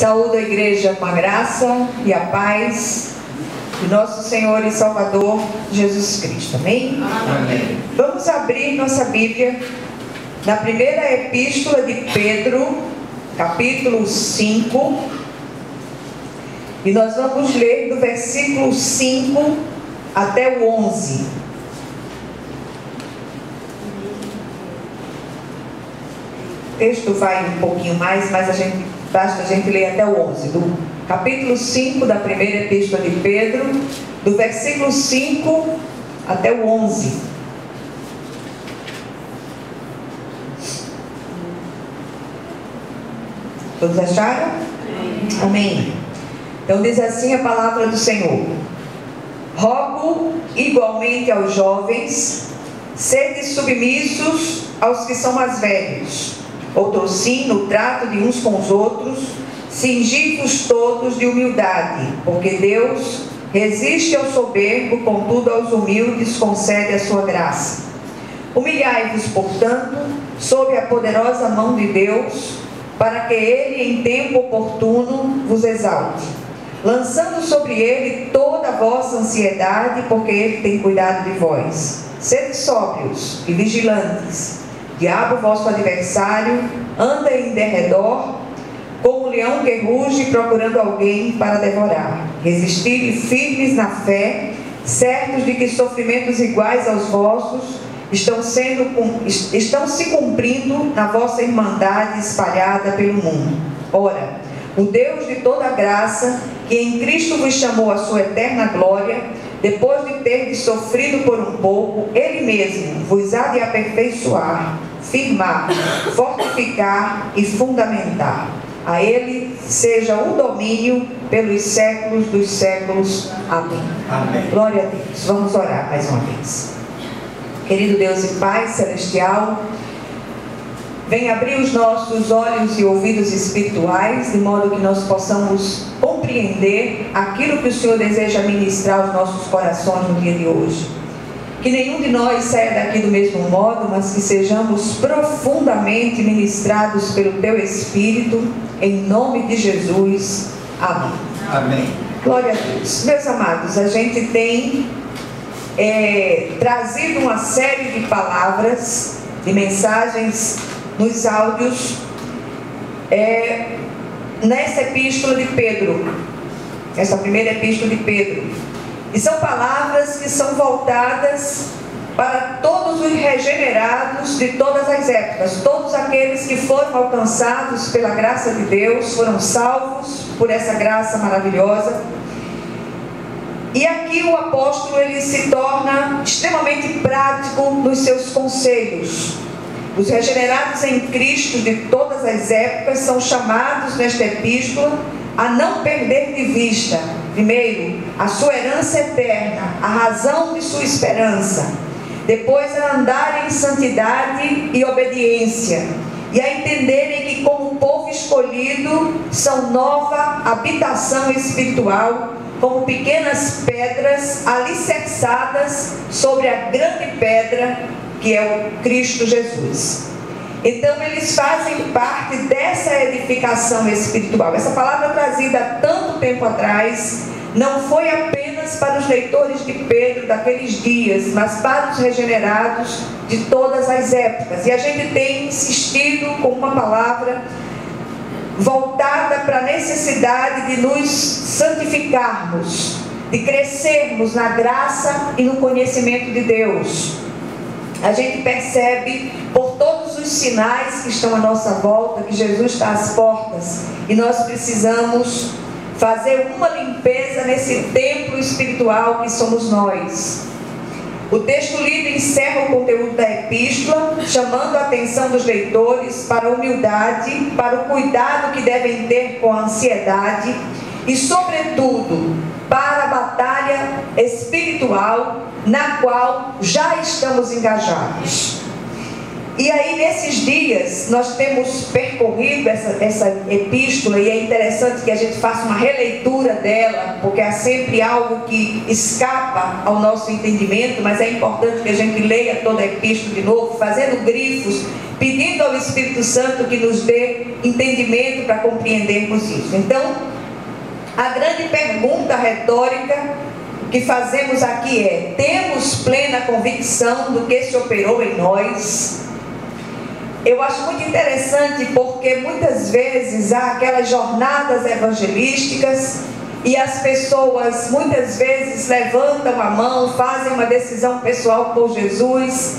Saúdo a igreja com a graça e a paz de nosso Senhor e Salvador Jesus Cristo. Amém? Amém. Vamos abrir nossa Bíblia na primeira epístola de Pedro, capítulo 5, e nós vamos ler do versículo 5 até o 11. O texto vai um pouquinho mais, mas basta a gente ler até o 11, do capítulo 5 da primeira epístola de Pedro, do versículo 5 até o 11. Todos acharam? Amém. Então diz assim a palavra do Senhor: rogo igualmente aos jovens, sede submissos aos que são mais velhos. Outrossim, no trato de uns com os outros, cingi-vos todos de humildade, porque Deus resiste ao soberbo, contudo aos humildes concede a sua graça. Humilhai-vos, portanto, sob a poderosa mão de Deus, para que Ele, em tempo oportuno, vos exalte, lançando sobre Ele toda a vossa ansiedade, porque Ele tem cuidado de vós. Sede sóbrios e vigilantes. Diabo, vosso adversário, anda em derredor, como um leão que ruge, procurando alguém para devorar. Resistir firmes na fé, certos de que sofrimentos iguais aos vossos estão se cumprindo na vossa irmandade espalhada pelo mundo. Ora, o Deus de toda graça, que em Cristo vos chamou à sua eterna glória, depois de terdes sofrido por um pouco, Ele mesmo vos há de aperfeiçoar, firmar, fortificar e fundamentar. A Ele seja o domínio pelos séculos dos séculos. Amém. Amém. Glória a Deus. Vamos orar mais uma vez. Querido Deus e Pai celestial, vem abrir os nossos olhos e ouvidos espirituais, de modo que nós possamos compreender aquilo que o Senhor deseja ministrar aos nossos corações no dia de hoje. Que nenhum de nós saia daqui do mesmo modo, mas que sejamos profundamente ministrados pelo Teu Espírito, em nome de Jesus. Amém. Amém. Glória a Deus. Meus amados, a gente tem trazido uma série de palavras, de mensagens nos áudios, nessa epístola de Pedro, essa primeira epístola de Pedro. E são palavras que são voltadas para todos os regenerados de todas as épocas, todos aqueles que foram alcançados pela graça de Deus, foram salvos por essa graça maravilhosa. E aqui o apóstolo ele se torna extremamente prático nos seus conselhos. Os regenerados em Cristo de todas as épocas são chamados nesta epístola a não perder de vista, primeiro, a sua herança eterna, a razão de sua esperança. Depois, a andar em santidade e obediência, e a entenderem que, como povo escolhido, são nova habitação espiritual, como pequenas pedras alicerçadas sobre a grande pedra que é o Cristo Jesus. Então eles fazem parte dessa edificação espiritual. Essa palavra trazida há tanto tempo atrás não foi apenas para os leitores de Pedro daqueles dias, mas para os regenerados de todas as épocas. E a gente tem insistido com uma palavra voltada para a necessidade de nos santificarmos, de crescermos na graça e no conhecimento de Deus. A gente percebe por todos os sinais que estão à nossa volta que Jesus está às portas e nós precisamos fazer uma limpeza nesse templo espiritual que somos nós. O texto lido encerra o conteúdo da epístola, chamando a atenção dos leitores para a humildade, para o cuidado que devem ter com a ansiedade e, sobretudo, para a batalha espiritual na qual já estamos engajados. E aí, nesses dias, nós temos percorrido essa epístola, e é interessante que a gente faça uma releitura dela, porque há sempre algo que escapa ao nosso entendimento, mas é importante que a gente leia toda a epístola de novo, fazendo grifos, pedindo ao Espírito Santo que nos dê entendimento para compreendermos isso. Então, a grande pergunta retórica que fazemos aqui é: temos plena convicção do que se operou em nós? Eu acho muito interessante, porque muitas vezes há aquelas jornadas evangelísticas e as pessoas muitas vezes levantam a mão, fazem uma decisão pessoal por Jesus,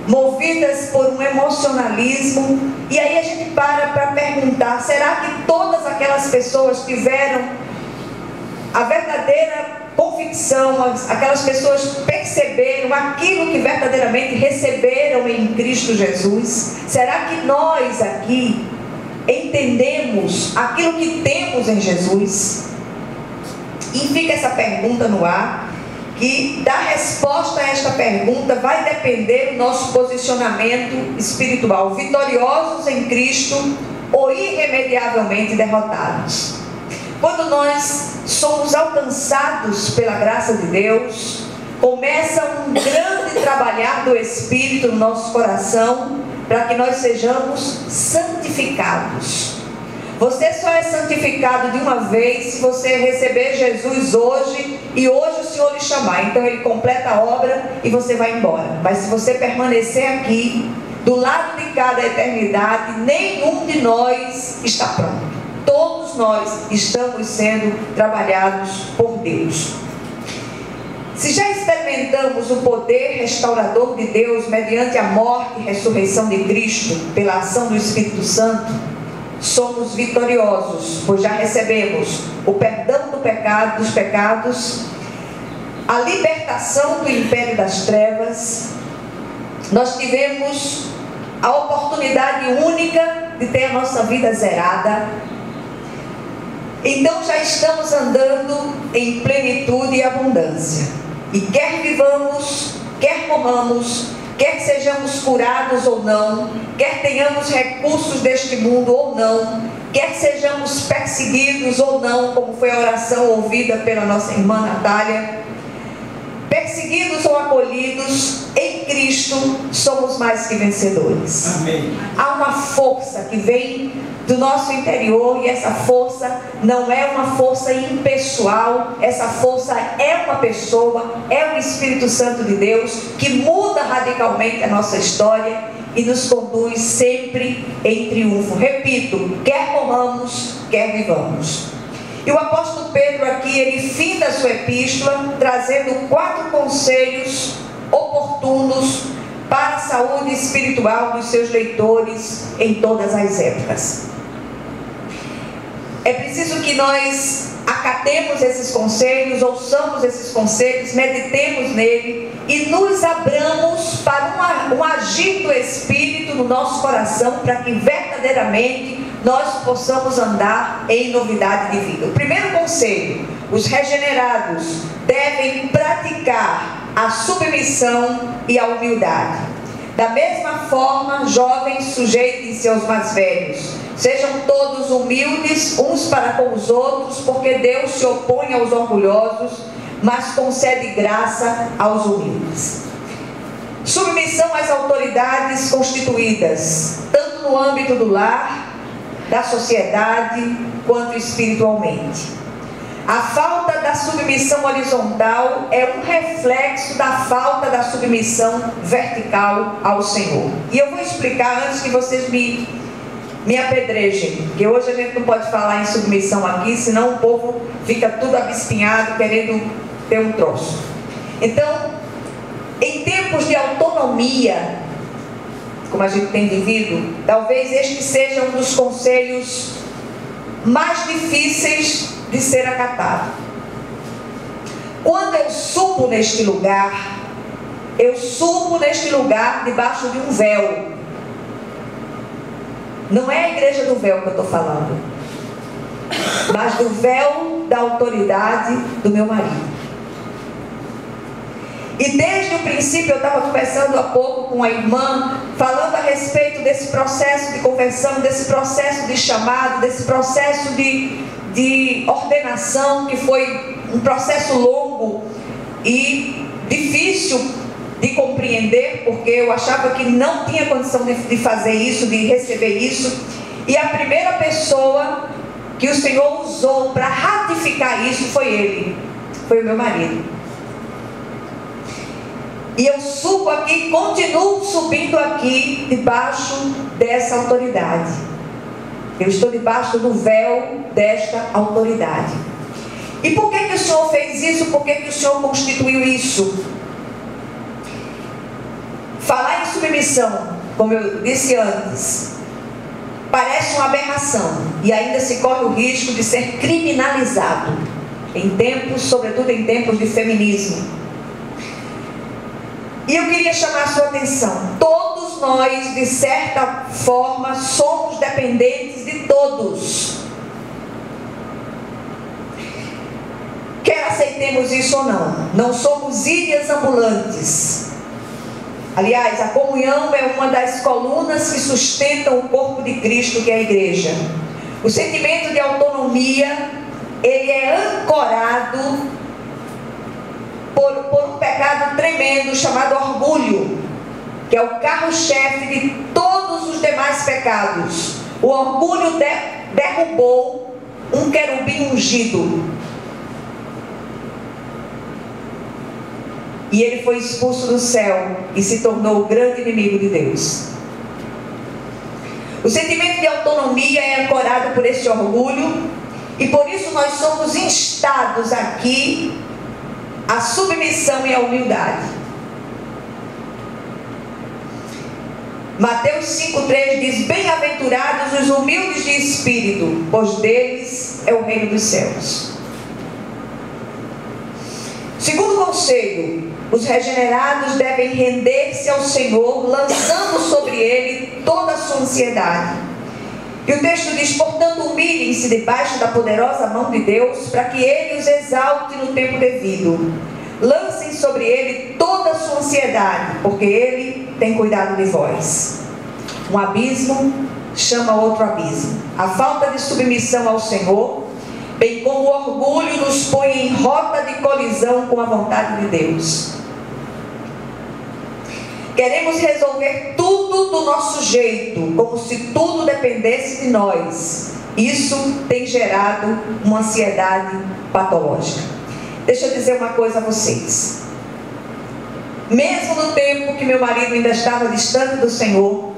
movidas por um emocionalismo, e aí a gente para perguntar: será que todas aquelas pessoas tiveram a verdadeira convicção, aquelas pessoas perceberam aquilo que verdadeiramente receberam em Cristo Jesus? Será que nós aqui entendemos aquilo que temos em Jesus? E fica essa pergunta no ar, que da resposta a esta pergunta vai depender do nosso posicionamento espiritual: vitoriosos em Cristo ou irremediavelmente derrotados. Quando nós somos alcançados pela graça de Deus, começa um grande trabalhar do Espírito no nosso coração, para que nós sejamos santificados. Você só é santificado de uma vez se você receber Jesus hoje, e hoje o Senhor lhe chamar. Então Ele completa a obra e você vai embora. Mas se você permanecer aqui, do lado de cada eternidade, nenhum de nós está pronto. Todos nós estamos sendo trabalhados por Deus. Se já experimentamos o poder restaurador de Deus mediante a morte e ressurreição de Cristo, pela ação do Espírito Santo, somos vitoriosos, pois já recebemos o perdão dos pecados, a libertação do império das trevas. Nós tivemos a oportunidade única de ter a nossa vida zerada. Então já estamos andando em plenitude e abundância. E quer vivamos, quer morramos, quer sejamos curados ou não, quer tenhamos recursos deste mundo ou não, quer sejamos perseguidos ou não, como foi a oração ouvida pela nossa irmã Natália, perseguidos ou acolhidos, em Cristo somos mais que vencedores. Amém. Há uma força que vem do nosso interior, e essa força não é uma força impessoal, essa força é uma pessoa, é o Espírito Santo de Deus, que muda radicalmente a nossa história e nos conduz sempre em triunfo. Repito, quer morramos, quer vivamos. E o apóstolo Pedro aqui, ele finda a sua epístola trazendo 4 conselhos oportunos para a saúde espiritual dos seus leitores em todas as épocas. É preciso que nós acatemos esses conselhos, ouçamos esses conselhos, meditemos nele e nos abramos para um agir do Espírito no nosso coração, para que verdadeiramente nós possamos andar em novidade de vida. O primeiro conselho: os regenerados devem praticar a submissão e a humildade. Da mesma forma, jovens, sujeitem-se aos mais velhos. Sejam todos humildes uns para com os outros, porque Deus se opõe aos orgulhosos, mas concede graça aos humildes. Submissão às autoridades constituídas, tanto no âmbito do lar, da sociedade, quanto espiritualmente. A falta da submissão horizontal é um reflexo da falta da submissão vertical ao Senhor. E eu vou explicar antes que vocês me apedrejem, porque hoje a gente não pode falar em submissão aqui, senão o povo fica tudo abispinhado, querendo ter um troço. Então, em tempos de autonomia, como a gente tem vivido, talvez este seja um dos conselhos mais difíceis de ser acatado. Quando eu subo neste lugar, eu subo neste lugar debaixo de um véu. Não é a igreja do véu que eu estou falando, mas do véu da autoridade do meu marido. E desde o princípio eu estava conversando há pouco com a irmã, falando a respeito desse processo de conversão, desse processo de chamado, desse processo de ordenação, que foi um processo longo e difícil de compreender, porque eu achava que não tinha condição de fazer isso, de receber isso. E a primeira pessoa que o Senhor usou para ratificar isso foi ele, foi o meu marido. E eu subo aqui, continuo subindo aqui, debaixo dessa autoridade. Eu estou debaixo do véu desta autoridade. E por que o Senhor fez isso? Por que o Senhor constituiu isso? Falar em submissão, como eu disse antes, parece uma aberração. E ainda se corre o risco de ser criminalizado. Em tempos, sobretudo em tempos de feminismo. E eu queria chamar a sua atenção. Todos nós, de certa forma, somos dependentes de todos. Quer aceitemos isso ou não. Não somos ilhas ambulantes. Aliás, a comunhão é uma das colunas que sustentam o corpo de Cristo, que é a igreja. O sentimento de autonomia, ele é ancorado por um pecado tremendo chamado orgulho, que é o carro-chefe de todos os demais pecados. O orgulho derrubou um querubim ungido, e ele foi expulso do céu e se tornou o grande inimigo de Deus. O sentimento de autonomia é ancorado por esse orgulho, e por isso nós somos instados aqui a submissão e a humildade. Mateus 5,3 diz: bem-aventurados os humildes de espírito, pois deles é o reino dos céus. Segundo conselho, os regenerados devem render-se ao Senhor, lançando sobre ele toda a sua ansiedade. E o texto diz: portanto, humilhem-se debaixo da poderosa mão de Deus, para que Ele os exalte no tempo devido. Lancem sobre Ele toda a sua ansiedade, porque Ele tem cuidado de vós. Um abismo chama outro abismo. A falta de submissão ao Senhor, bem como o orgulho, nos põe em rota de colisão com a vontade de Deus. Queremos resolver tudo do nosso jeito, como se tudo dependesse de nós. Isso tem gerado uma ansiedade patológica. Deixa eu dizer uma coisa a vocês. Mesmo no tempo que meu marido ainda estava distante do Senhor,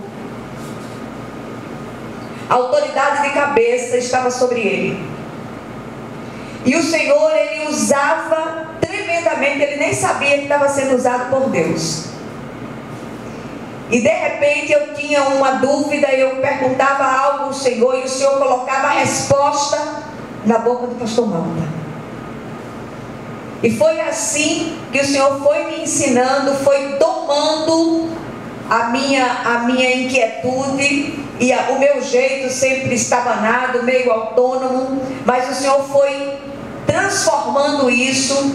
a autoridade de cabeça estava sobre ele. E o Senhor, ele usava tremendamente, ele nem sabia que estava sendo usado por Deus. E de repente eu tinha uma dúvida, eu perguntava algo ao Senhor, e o Senhor colocava a resposta na boca do pastor Malta. E foi assim que o Senhor foi me ensinando, foi domando a minha inquietude, e o meu jeito sempre estabanado, meio autônomo, mas o Senhor foi transformando isso.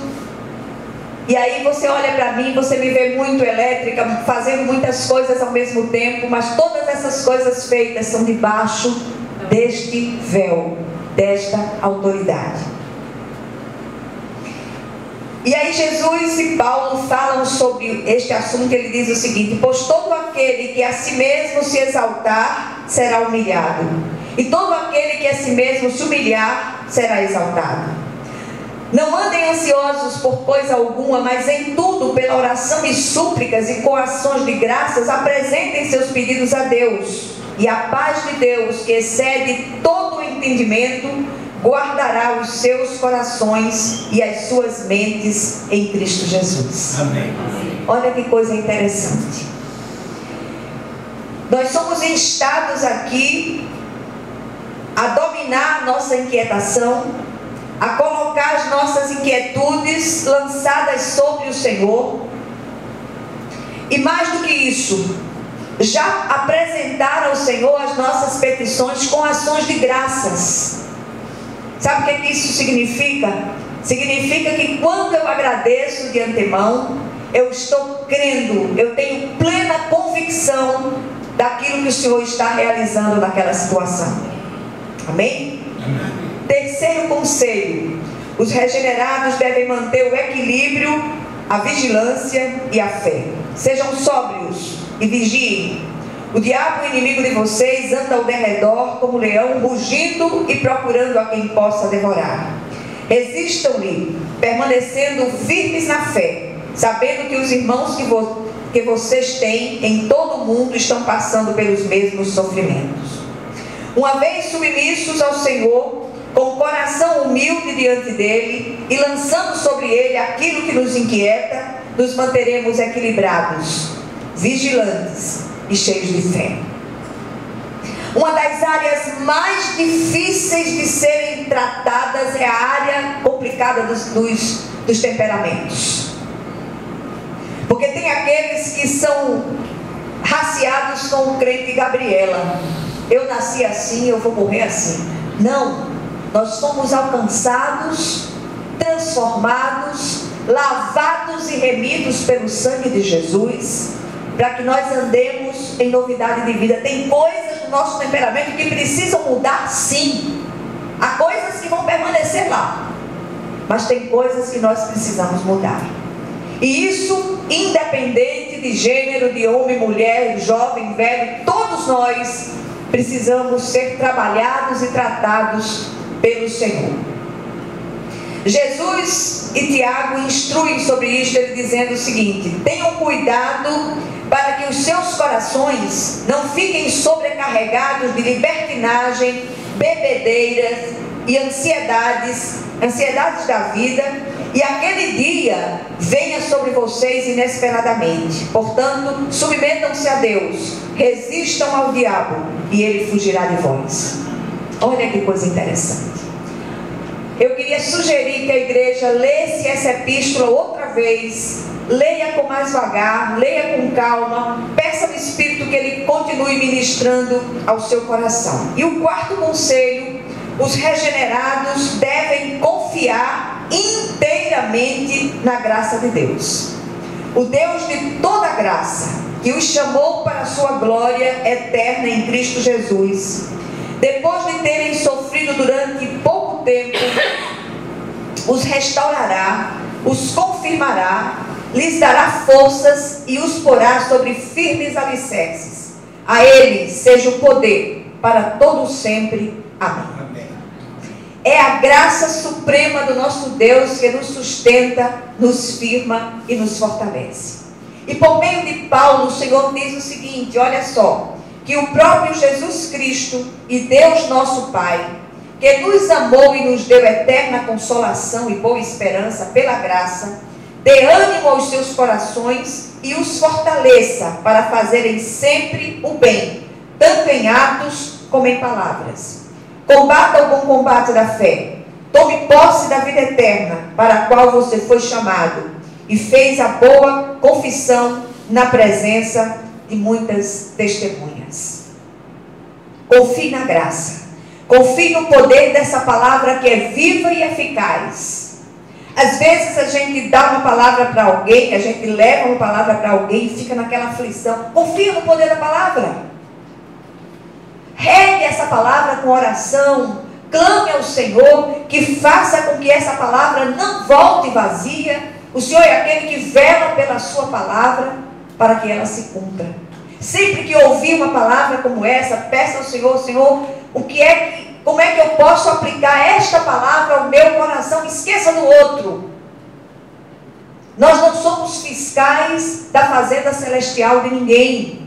E aí você olha para mim, você me vê muito elétrica, fazendo muitas coisas ao mesmo tempo, mas todas essas coisas feitas são debaixo deste véu, desta autoridade. E aí Jesus e Paulo falam sobre este assunto. Ele diz o seguinte: pois todo aquele que a si mesmo se exaltar, será humilhado, e todo aquele que a si mesmo se humilhar, será exaltado. Não andem ansiosos por coisa alguma, mas em tudo, pela oração e súplicas e com ações de graças, apresentem seus pedidos a Deus. E a paz de Deus, que excede todo o entendimento, guardará os seus corações e as suas mentes em Cristo Jesus. Amém. Olha que coisa interessante. Nós somos instados aqui a dominar a nossa inquietação, a colocar as nossas inquietudes lançadas sobre o Senhor, e mais do que isso, já apresentar ao Senhor as nossas petições com ações de graças. Sabe o que isso significa? Significa que quando eu agradeço de antemão, eu estou crendo, eu tenho plena convicção daquilo que o Senhor está realizando naquela situação. Amém? Terceiro conselho: os regenerados devem manter o equilíbrio, a vigilância e a fé. Sejam sóbrios e vigiem. O diabo, inimigo de vocês, anda ao derredor como leão, rugindo e procurando a quem possa devorar. Resistam-lhe, permanecendo firmes na fé, sabendo que os irmãos que vocês têm em todo o mundo estão passando pelos mesmos sofrimentos. Uma vez submissos ao Senhor, com o coração humilde diante dele e lançando sobre ele aquilo que nos inquieta, nos manteremos equilibrados, vigilantes e cheios de fé. Uma das áreas mais difíceis de serem tratadas é a área complicada dos temperamentos. Porque tem aqueles que são raciados com o crente Gabriela. Eu nasci assim, eu vou morrer assim. Não, nós fomos alcançados, transformados, lavados e remidos pelo sangue de Jesus, para que nós andemos em novidade de vida. Tem coisas no nosso temperamento que precisam mudar, sim. Há coisas que vão permanecer lá, mas tem coisas que nós precisamos mudar. E isso independente de gênero, de homem, mulher, jovem, velho, todos nós precisamos ser trabalhados e tratados pelo Senhor. Jesus e Tiago instruem sobre isto, ele dizendo o seguinte: tenham cuidado para que os seus corações não fiquem sobrecarregados de libertinagem, bebedeiras e ansiedades da vida, e aquele dia venha sobre vocês inesperadamente. Portanto, submetam-se a Deus, resistam ao diabo e ele fugirá de vós. Olha que coisa interessante. Eu queria sugerir que a igreja lesse essa epístola outra vez, leia com mais vagar, leia com calma, peça ao Espírito que ele continue ministrando ao seu coração. E o quarto conselho: os regenerados devem confiar inteiramente na graça de Deus. O Deus de toda graça, que os chamou para a sua glória eterna em Cristo Jesus, depois de terem sofrido durante pouco tempo, os restaurará, os confirmará, lhes dará forças e os porá sobre firmes alicerces. A ele seja o poder para todo sempre. Amém. É a graça suprema do nosso Deus que nos sustenta, nos firma e nos fortalece. E por meio de Paulo, o Senhor diz o seguinte: olha só, que o próprio Jesus Cristo e Deus nosso Pai, que nos amou e nos deu eterna consolação e boa esperança pela graça, dê ânimo aos seus corações e os fortaleça para fazerem sempre o bem, tanto em atos como em palavras. Combata o bom combate da fé, tome posse da vida eterna, para a qual você foi chamado, e fez a boa confissão na presença de muitas testemunhas. Confie na graça, confie no poder dessa palavra que é viva e eficaz. Às vezes a gente dá uma palavra para alguém, a gente leva uma palavra para alguém e fica naquela aflição. Confia no poder da palavra. Regue essa palavra com oração, clame ao Senhor, que faça com que essa palavra não volte vazia. O Senhor é aquele que vela pela sua palavra para que ela se cumpra. Sempre que ouvir uma palavra como essa, peça ao Senhor: Senhor, como é que eu posso aplicar esta palavra ao meu coração? Esqueça do outro. Nós não somos fiscais da fazenda celestial de ninguém.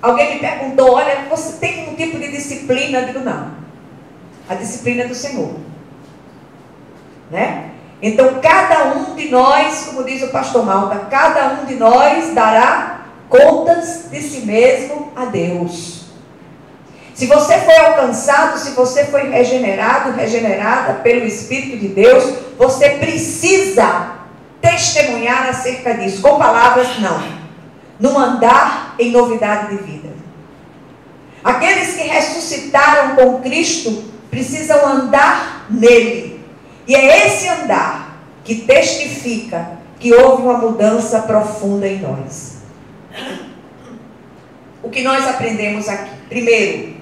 Alguém me perguntou: olha, você tem um tipo de disciplina? Eu digo: não. A disciplina é do Senhor. Né? Então, cada um de nós, como diz o pastor Malta, cada um de nós dará contas de si mesmo a Deus. Se você foi alcançado, se você foi regenerado, regenerada pelo Espírito de Deus, você precisa testemunhar acerca disso. Com palavras, não. No andar em novidade de vida. Aqueles que ressuscitaram com Cristo precisam andar nele. E é esse andar que testifica que houve uma mudança profunda em nós. O que nós aprendemos aqui? Primeiro,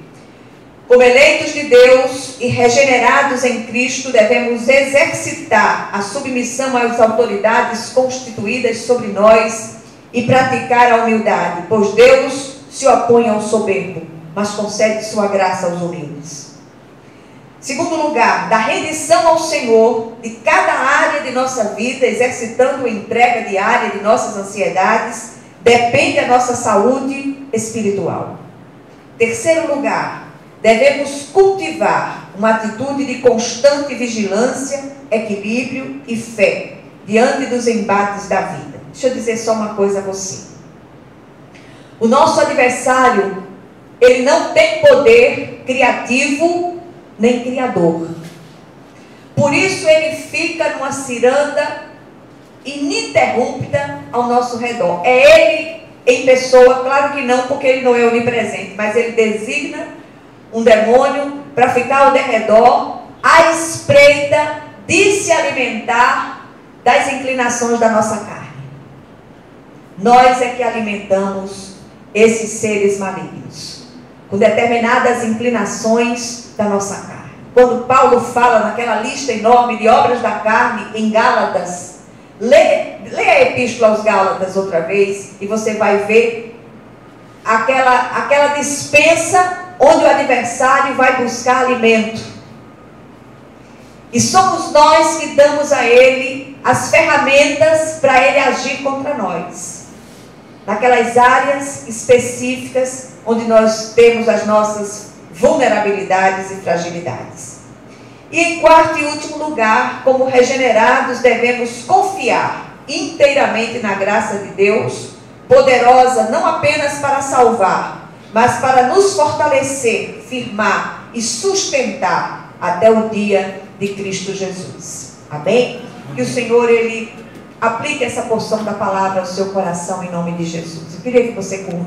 como eleitos de Deus e regenerados em Cristo, devemos exercitar a submissão às autoridades constituídas sobre nós e praticar a humildade, pois Deus se opõe ao soberbo, mas concede sua graça aos humildes. Segundo lugar, da rendição ao Senhor de cada área de nossa vida, exercitando a entrega diária de nossas ansiedades, depende a nossa saúde espiritual. Terceiro lugar, devemos cultivar uma atitude de constante vigilância, equilíbrio e fé diante dos embates da vida. Deixa eu dizer só uma coisa a você. O nosso adversário, ele não tem poder criativo nem criador. Por isso ele fica numa ciranda ininterrupta ao nosso redor. É ele em pessoa, claro que não, porque ele não é onipresente, mas ele designa um demônio para ficar ao derredor, à espreita de se alimentar das inclinações da nossa carne. Nós é que alimentamos esses seres malignos, com determinadas inclinações da nossa carne. Quando Paulo fala naquela lista enorme de obras da carne em Gálatas, lê a epístola aos Gálatas outra vez e você vai ver aquela dispensa onde o adversário vai buscar alimento. E somos nós que damos a ele as ferramentas para ele agir contra nós, naquelas áreas específicas onde nós temos as nossas vulnerabilidades e fragilidades. E em quarto e último lugar, como regenerados, devemos confiar inteiramente na graça de Deus, poderosa não apenas para salvar, mas para nos fortalecer, firmar e sustentar até o dia de Cristo Jesus. Amém? Que o Senhor, Ele aplique essa porção da palavra ao seu coração em nome de Jesus. Eu queria que você curva